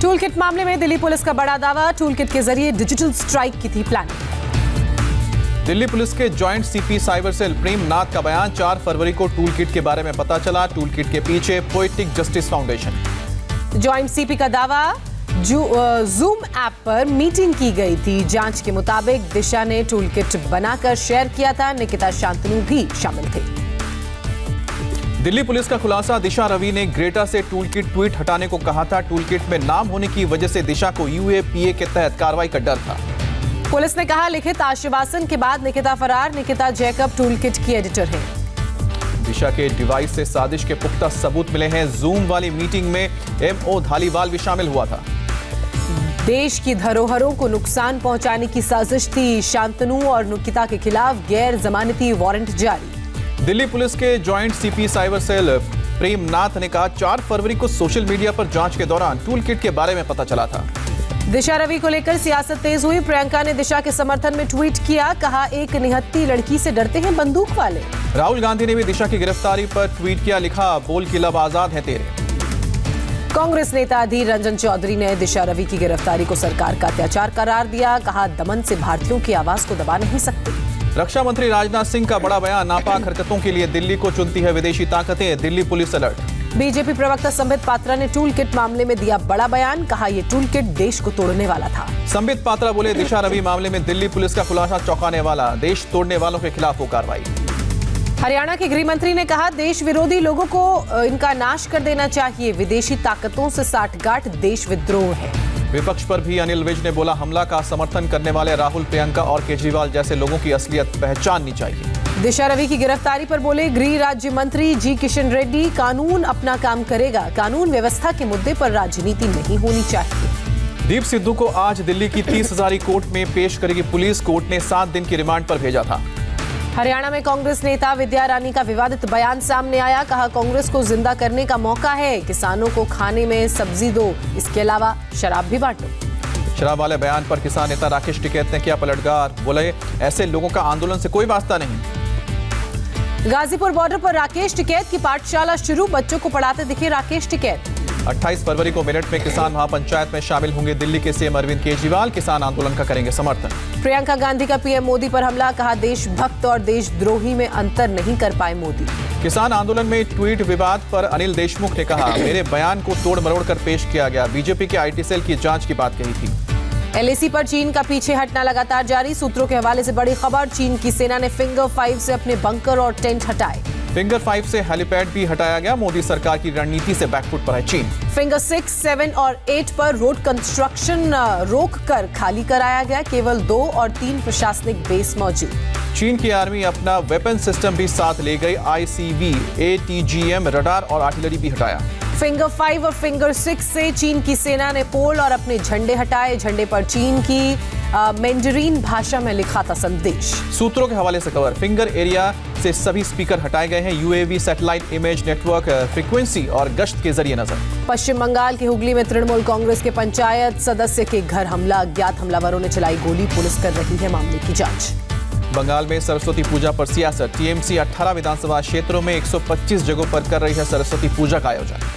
Tool kit मामले में Delhi police का बड़ा दावा, टूल किट के जरिए डिजिटल स्ट्राइक की थी प्लानिंग। दिल्ली पुलिस के joint CP cyber cell Prem Nath का बयान, 4 फरवरी को टूल किट के बारे में पता चला। टूल किट के पीछे poetic justice foundation. Joint CP का दावा, जूम ऐप पर मीटिंग की गई थी। जांच के मुताबिक दिशा ने टूल किट बनाकर शेयर किया था। निकिता शांतनु भी शामिल थे। दिल्ली पुलिस का खुलासा, दिशा रवि ने ग्रेटा से टूल किट ट्वीट हटाने को कहा था। टूल किट में नाम होने की वजह से दिशा को यूएपीए के तहत कार्रवाई का डर था। पुलिस ने कहा, लिखित आश्वासन के बाद निकिता फरार। निकिता जैकब टूल किट की एडिटर है। दिशा के डिवाइस से साजिश के पुख्ता सबूत मिले हैं। जूम वाली मीटिंग में एमओ धालीवाल भी शामिल हुआ था। देश की धरोहरों को नुकसान पहुंचाने की साजिश थी। शांतनु और निकिता के खिलाफ गैर जमानती वारंट जारी। दिल्ली पुलिस के joint CP cyber cell Prem Nath ने कहा, 4 फरवरी को सोशल मीडिया पर जांच के दौरान टूल किट के बारे में पता चला था। दिशा रवि को लेकर सियासत तेज हुई। प्रियंका ने दिशा के समर्थन में ट्वीट किया, कहा एक निहत्ती लड़की से डरते हैं बंदूक वाले। राहुल गांधी ने भी दिशा की गिरफ्तारी पर ट्वीट किया, लिखा बोल की लब आजाद है तेरे। कांग्रेस नेता अधीर रंजन चौधरी ने दिशा रवि की गिरफ्तारी को सरकार का अत्याचार करार दिया। कहा, दमन से भारतीयों की आवाज को दबा नहीं सकते। रक्षा मंत्री राजनाथ सिंह का बड़ा बयान, नापाक हरकतों के लिए दिल्ली को चुनती है विदेशी ताकतें। Delhi police alert. बीजेपी प्रवक्ता संबित पात्रा ने टूल किट मामले में दिया बड़ा बयान। कहा, यह टूल किट देश को तोड़ने वाला था। संबित पात्रा बोले, दिशा रवि मामले में दिल्ली पुलिस का खुलासा चौंकाने वाला। देश तोड़ने वालों के खिलाफ हो कार्रवाई। हरियाणा के गृह मंत्री ने कहा, देश विरोधी लोगों को इनका नाश कर देना चाहिए। विदेशी ताकतों से साठगांठ देश विद्रोह है। विपक्ष पर भी अनिल विज ने बोला, हमला का समर्थन करने वाले राहुल, प्रियंका और केजरीवाल जैसे लोगों की असलियत पहचाननी चाहिए। दिशा रवि की गिरफ्तारी पर बोले गृह राज्य मंत्री जी किशन रेड्डी, कानून अपना काम करेगा। कानून व्यवस्था के मुद्दे पर राजनीति नहीं होनी चाहिए। दीप सिद्धू को आज दिल्ली की 30 हजारी कोर्ट में पेश करेगी पुलिस। कोर्ट ने 7 दिन की रिमांड पर भेजा था। हरियाणा में कांग्रेस नेता विद्या रानी का विवादित बयान सामने आया। कहा, कांग्रेस को जिंदा करने का मौका है। किसानों को खाने में सब्जी दो, इसके अलावा शराब भी बांटो। शराब वाले बयान पर किसान नेता राकेश टिकैत ने किया पलटवार। बोले, ऐसे लोगों का आंदोलन से कोई वास्ता नहीं। गाजीपुर बॉर्डर पर राकेश टिकैत की पाठशाला शुरू। बच्चों को पढ़ाते दिखे राकेश टिकैत। 28 फरवरी को मेरठ में किसान महापंचायत में शामिल होंगे दिल्ली के सीएम अरविंद केजरीवाल। किसान आंदोलन का करेंगे समर्थन। प्रियंका गांधी का पीएम मोदी पर हमला। कहा, देशभक्त और देशद्रोही में अंतर नहीं कर पाए मोदी। किसान आंदोलन में ट्वीट विवाद पर अनिल देशमुख ने कहा, मेरे बयान को तोड़ मरोड़ कर पेश किया गया। बीजेपी के आईटी सेल की जांच की बात कही थी। एलएसी पर चीन का पीछे हटना लगातार जारी। सूत्रों के हवाले से बड़ी खबर, चीन की सेना ने फिंगर 5 से अपने बंकर और टेंट हटाए। फिंगर 5 से हेलीपैड भी हटाया गया। मोदी सरकार की रणनीति से बैकफुट पर है चीन। फिंगर 6, 7 और 8 पर रोड कंस्ट्रक्शन रोक कर खाली कराया गया। केवल 2 और 3 प्रशासनिक बेस मौजूद। चीन की आर्मी अपना वेपन सिस्टम भी साथ ले गई। ICV, ATGM, रडार और आर्टिलरी भी हटाया। फिंगर 5 और फिंगर 6 से चीन की सेना ने पोल और अपने झंडे हटाए। झंडे पर चीन की मैंडरीन भाषा में लिखा था संदेश। सूत्रों के हवाले से खबर, फिंगर एरिया से सभी स्पीकर हटाए गए हैं। UAV, satellite image network frequency और गश्त के जरिए नजर। पश्चिम बंगाल के हुगली में तृणमूल कांग्रेस के पंचायत सदस्य के घर हमला। अज्ञात हमलावरों ने चलाई गोली। पुलिस कर रही है मामले की जांच। बंगाल में सरस्वती पूजा पर सियासत। TMC 18 विधानसभा क्षेत्रों में 125 जगहों पर कर रही है सरस्वती पूजा का आयोजन।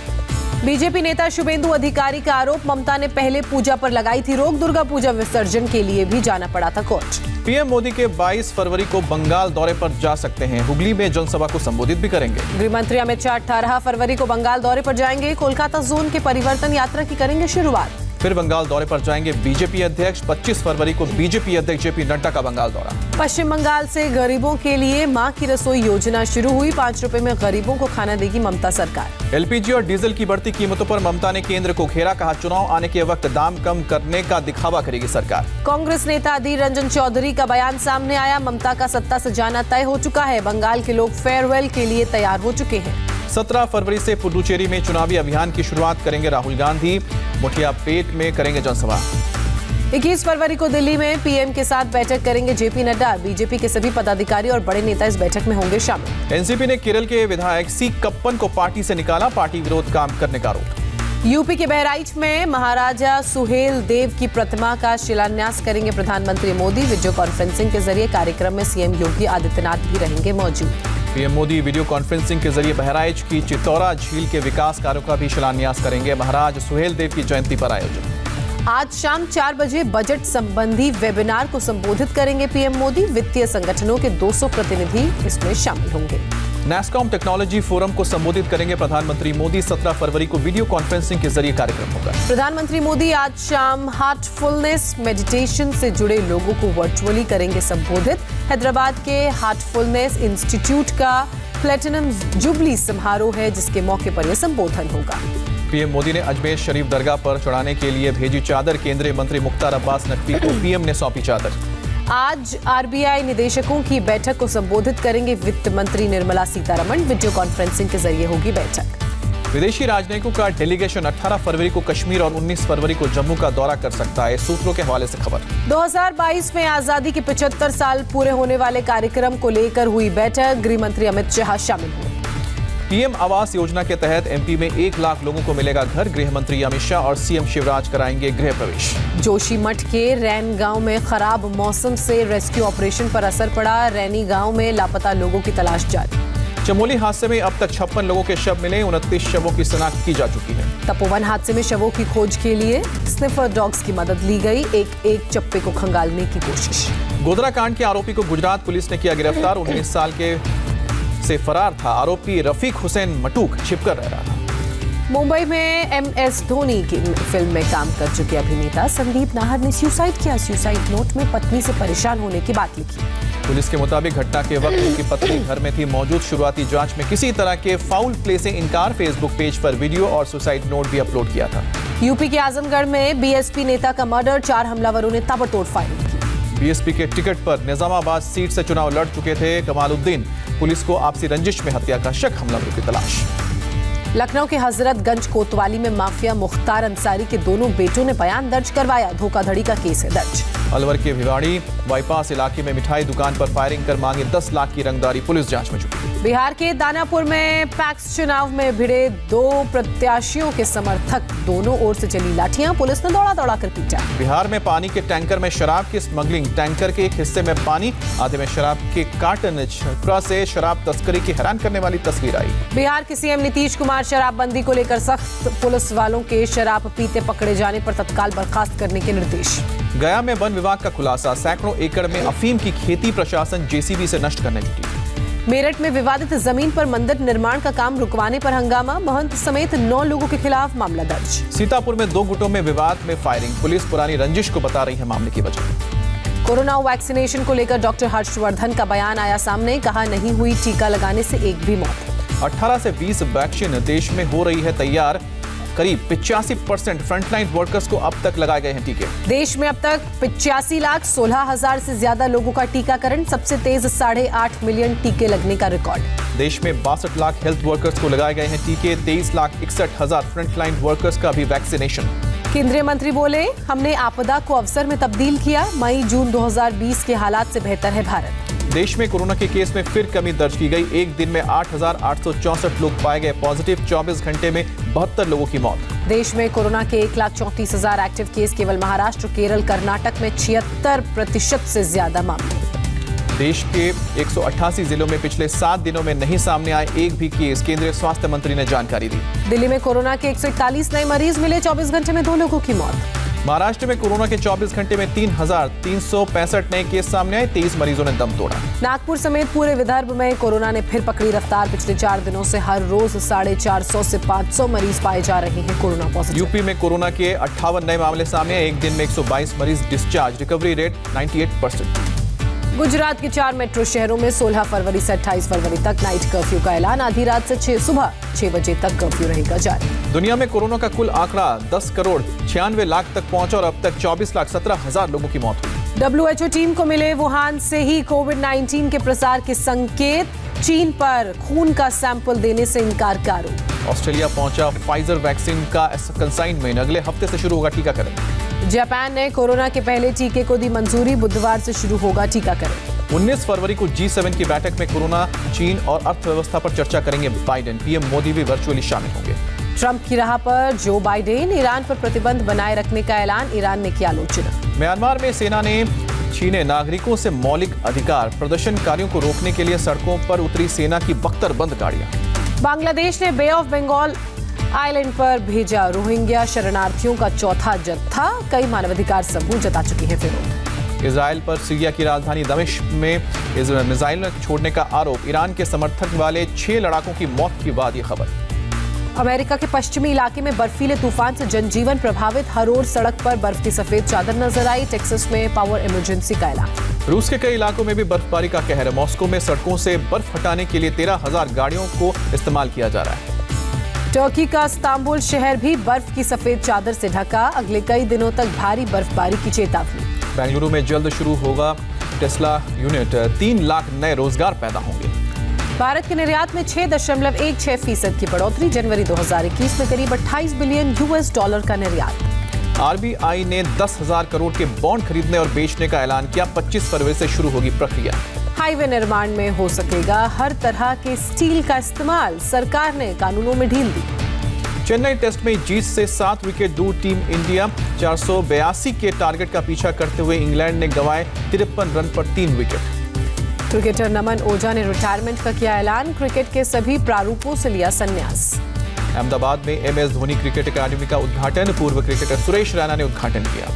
बीजेपी नेता शुभेंदु अधिकारी का आरोप, ममता ने पहले पूजा पर लगाई थी रोक। दुर्गा पूजा विसर्जन के लिए भी जाना पड़ा था कोर्ट। पीएम मोदी के 22 फरवरी को बंगाल दौरे पर जा सकते हैं। हुगली में जनसभा को संबोधित भी करेंगे। गृह मंत्री अमित शाह 18 फरवरी को बंगाल दौरे पर जाएंगे। कोलकाता जोन के परिवर्तन यात्रा की करेंगे शुरुआत। फिर बंगाल दौरे पर जाएंगे बीजेपी अध्यक्ष। 25 फरवरी को बीजेपी अध्यक्ष जेपी नड्डा का बंगाल दौरा। पश्चिम बंगाल से गरीबों के लिए मां की रसोई योजना शुरू हुई। 5 रुपए में गरीबों को खाना देगी ममता सरकार। LPG और डीजल की बढ़ती कीमतों पर ममता ने केंद्र को घेरा। कहा, चुनाव आने के वक्त दाम कम करने का दिखावा करेगी सरकार। कांग्रेस नेता अधीर रंजन चौधरी का बयान सामने आया। ममता का सत्ता से जाना तय हो चुका है। बंगाल के लोग फेयरवेल के लिए तैयार हो चुके हैं। 17 फरवरी से पुडुचेरी में चुनावी अभियान की शुरुआत करेंगे राहुल गांधी। मुठिया पेट में करेंगे जनसभा। 21 फरवरी को दिल्ली में पीएम के साथ बैठक करेंगे जेपी नड्डा। बीजेपी के सभी पदाधिकारी और बड़े नेता इस बैठक में होंगे शामिल। एनसीपी ने केरल के विधायक सी कप्पन को पार्टी से निकाला। पार्टी विरोध काम करने का आरोप। यूपी के बहराइच में महाराजा सुहेल देव की प्रतिमा का शिलान्यास करेंगे प्रधानमंत्री मोदी। वीडियो कॉन्फ्रेंसिंग के जरिए कार्यक्रम में सीएम योगी आदित्यनाथ भी रहेंगे मौजूद। पीएम मोदी वीडियो कॉन्फ्रेंसिंग के जरिए बहराइच की चितौरा झील के विकास कार्यों का भी शिलान्यास करेंगे। महाराज सुहेल देव की जयंती पर आयोजन। आज शाम 4 बजे बजट संबंधी वेबिनार को संबोधित करेंगे पीएम मोदी। वित्तीय संगठनों के 200 प्रतिनिधि इसमें शामिल होंगे। नैस्कॉम टेक्नोलॉजी फोरम को संबोधित करेंगे प्रधानमंत्री मोदी। 17 फरवरी को वीडियो कॉन्फ्रेंसिंग के जरिए कार्यक्रम होगा। प्रधानमंत्री मोदी आज शाम हार्टफुलनेस मेडिटेशन से जुड़े लोगों को वर्चुअली करेंगे संबोधित। हैदराबाद के हार्टफुलनेस इंस्टीट्यूट का प्लेटिनम जुबली समारोह है, जिसके मौके पर यह संबोधन होगा। पीएम मोदी ने अजमेर शरीफ दरगाह पर चढ़ाने के लिए भेजी चादर। केंद्रीय मंत्री मुख्तार अब्बास नकवी को पीएम ने सौंपी चादर। आज आरबीआई निदेशकों की बैठक को संबोधित करेंगे वित्त मंत्री निर्मला सीतारमण। वीडियो कॉन्फ्रेंसिंग के जरिए होगी बैठक। विदेशी राजनयिकों का डेलीगेशन 18 फरवरी को कश्मीर और 19 फरवरी को जम्मू का दौरा कर सकता है। सूत्रों के हवाले से खबर। 2022 में आजादी के 75 साल पूरे होने वाले कार्यक्रम को लेकर हुई बैठक। गृह मंत्री अमित शाह शामिल हुए। पीएम आवास योजना के तहत एमपी में 1 लाख लोगों को मिलेगा घर। गृह मंत्री अमित शाह और सीएम शिवराज कराएंगे गृह प्रवेश। जोशीमठ के रैन गांव में खराब मौसम से रेस्क्यू ऑपरेशन पर असर पड़ा। रैनी गांव में लापता लोगों की तलाश जारी। चमोली हादसे में अब तक 56 लोगों के शव मिले। 29 शवों की शिनाख्त की जा चुकी है। तपोवन हादसे में शवों की खोज के लिए स्निफर डॉग्स की मदद ली गई। एक चप्पे को खंगालने की कोशिश। गोधरा कांड के आरोपी को गुजरात पुलिस ने किया गिरफ्तार। 19 साल के से फरार था आरोपी रफीक हुसैन मटूक छिपकर रह रहा था। मुंबई में एमएस धोनी की फिल्म में काम कर चुके अभिनेता संदीप नाहर ने सुसाइड किया। सुसाइड नोट में पत्नी से परेशान होने की बात लिखी। पुलिस के मुताबिक घटना के वक्त उनकी पत्नी घर में थी। मौजूद शुरुआती जांच में किसी तरह के फाउल प्ले से इनकार। फेसबुक पेज पर वीडियो और सुसाइड नोट भी अपलोड किया था। यूपी के आजमगढ़ में बीएसपी नेता का मर्डर। 4 हमलावरों ने ताबड़तोड़ फायरिंग की। बीएसपी के टिकट पर निजामाबाद सीट से चुनाव लड़ चुके थे कमालुद्दीन। पुलिस को आपसी रंजिश में हत्या का शक। हमलावरों की तलाश। लखनऊ के हजरतगंज कोतवाली में माफिया मुख्तार अंसारी के दोनों बेटों ने बयान दर्ज करवाया। धोखाधड़ी का केस है दर्ज। अलवर के भिवाड़ी बाईपास इलाके में मिठाई दुकान पर फायरिंग कर मांगे 10 लाख की रंगदारी। पुलिस जांच में जुटी। बिहार के दानापुर में पैक्स चुनाव में भिड़े 2 प्रत्याशियों के समर्थक। दोनों ओर से चली लाठियां। पुलिस ने दौड़ा दौड़ा कर पीटा। बिहार में पानी के टैंकर में शराब की स्मगलिंग। टैंकर के एक हिस्से में पानी, आधे में शराब के कार्टन। छपरा से शराब तस्करी की हैरान करने वाली तस्वीर आई। बिहार के सीएम नीतीश कुमार शराबबंदी को लेकर सख्त। पुलिस वालों के शराब पीते पकड़े जाने पर तत्काल बर्खास्त करने के निर्देश। गया में वन विभाग का खुलासा। सैकड़ों एकड़ में अफीम की खेती प्रशासन जेसीबी से नष्ट करने जुटी। मेरठ में विवादित जमीन पर मंदिर निर्माण का काम रुकवाने पर हंगामा। महंत समेत 9 लोगों के खिलाफ मामला दर्ज। सीतापुर में 2 गुटों में विवाद में फायरिंग। पुलिस पुरानी रंजिश को बता रही है मामले की वजह। कोरोना वैक्सीनेशन को लेकर डॉक्टर हर्षवर्धन का बयान आया सामने। कहा नहीं हुई टीका लगाने से एक भी मौत। 18 से 20 वैक्सीन देश में हो रही है तैयार। करीब 85% फ्रंटलाइन वर्कर्स को अब तक लगाए गए हैं टीके। देश में अब तक 85,16,000 से ज्यादा लोगों का टीकाकरण। सबसे तेज 8.5 मिलियन टीके लगने का रिकॉर्ड। देश में 62 लाख हेल्थ वर्कर्स को लगाए गए हैं टीके। 23,61,000 फ्रंटलाइन वर्कर्स का भी वैक्सीनेशन। केंद्रीय मंत्री बोले, हमने आपदा को अवसर में तब्दील किया। मई जून 2020 के हालात से बेहतर है भारत। देश में कोरोना के केस में फिर कमी दर्ज की गई। एक दिन में 8,864 लोग पाए गए पॉजिटिव। 24 घंटे में 72 लोगों की मौत। देश में कोरोना के 1,34,000 एक्टिव केस। केवल महाराष्ट्र, केरल, कर्नाटक में 76% से ज्यादा मामले। देश के 188 जिलों में पिछले 7 दिनों में नहीं सामने आए एक भी केस। केंद्रीय स्वास्थ्य मंत्री ने जानकारी दी। दिल्ली में कोरोना के 141 नए मरीज मिले। 24 घंटे में 2 लोगों की मौत। महाराष्ट्र में कोरोना के 24 घंटे में 3,365 नए केस सामने आए। 23 मरीजों ने दम तोड़ा। नागपुर समेत पूरे विदर्भ में कोरोना ने फिर पकड़ी रफ्तार। पिछले 4 दिनों से हर रोज 450 से 500 मरीज पाए जा रहे हैं कोरोना पॉजिटिव। यूपी में कोरोना के 58 नए मामले सामने आए। एक दिन में 122 मरीज डिस्चार्ज। Recovery rate 98%। गुजरात के 4 मेट्रो शहरों में 16 फरवरी से 28 फरवरी तक नाइट कर्फ्यू का ऐलान। आधी रात से सुबह 6 बजे तक कर्फ्यू रहेगा जारी। दुनिया में कोरोना का कुल आंकड़ा 10 करोड़ 96 लाख तक पहुंचा और अब तक 24,17,000 लोगों की मौत हुई। WHO टीम को मिले वुहान से ही कोविड-19 के प्रसार के संकेत। चीन पर खून का सैंपल देने से इनकार का आरोप। ऑस्ट्रेलिया पहुंचा फाइजर वैक्सीन का कंसाइनमेंट। अगले हफ्ते से शुरू होगा टीकाकरण। जापान ने कोरोना के पहले टीके को दी मंजूरी। बुधवार से शुरू होगा टीकाकरण। 19 फरवरी को G7 की बैठक में कोरोना, चीन और अर्थव्यवस्था पर चर्चा करेंगे बाइडेन। पीएम मोदी भी वर्चुअली शामिल होंगे। ट्रंप की राह पर जो बाइडेन। ईरान पर प्रतिबंध बनाए रखने का ऐलान। ईरान ने किया आलोचना। म्यांमार में सेना ने छीने नागरिकों से मौलिक अधिकार, प्रदर्शनकारियों को रोकने के लिए सड़कों पर उतरी सेना की बख्तरबंद गाड़ियां। बांग्लादेश ने बे ऑफ बंगाल आइलैंड पर भेजा रोहिंग्या शरणार्थियों का चौथा जत्था। कई मानवाधिकार समूह जता चुकी है विरोध। इजराइल पर सीरिया की राजधानी दमिश्क में मिसाइल छोड़ने का आरोप। ईरान के समर्थक वाले 6 लड़ाकों की मौत के बाद ये खबर। अमेरिका के पश्चिमी इलाके में बर्फीले तूफान से जनजीवन प्रभावित। हर ओर सड़क पर बर्फ की सफेद चादर नजर आई। टेक्सास में पावर इमरजेंसी का ऐलान। रूस के कई इलाकों में भी बर्फबारी का कहर है। मॉस्को में सड़कों से बर्फ हटाने के लिए 13,000 गाड़ियों को इस्तेमाल किया जा रहा है। टर्की का इस्तांबुल शहर भी बर्फ की सफेद चादर से ढका। अगले कई दिनों तक भारी बर्फबारी की चेतावनी। बेंगलुरु में जल्द शुरू होगा टेस्ला यूनिट। 3 लाख नए रोजगार पैदा होंगे। भारत के निर्यात में 6.16% की बढ़ोतरी। जनवरी 2021 में करीब 28 बिलियन US डॉलर का निर्यात। आरबीआई ने 10,000 करोड़ के बॉन्ड खरीदने और बेचने का ऐलान किया। 25 फरवरी से शुरू होगी प्रक्रिया। हाईवे निर्माण में हो सकेगा हर तरह के स्टील का इस्तेमाल। सरकार ने कानूनों में ढील दी। चेन्नई टेस्ट में जीत से 7 विकेट दूर टीम इंडिया। 482 के टारगेट का पीछा करते हुए इंग्लैंड ने गंवाए 53 रन पर 3 विकेट। क्रिकेटर नमन ओझा ने रिटायरमेंट का किया ऐलान। क्रिकेट के सभी प्रारूपों से लिया संन्यास। अहमदाबाद में MS धोनी क्रिकेट अकादमी का उद्घाटन। पूर्व क्रिकेटर सुरेश रैना ने उद्घाटन किया।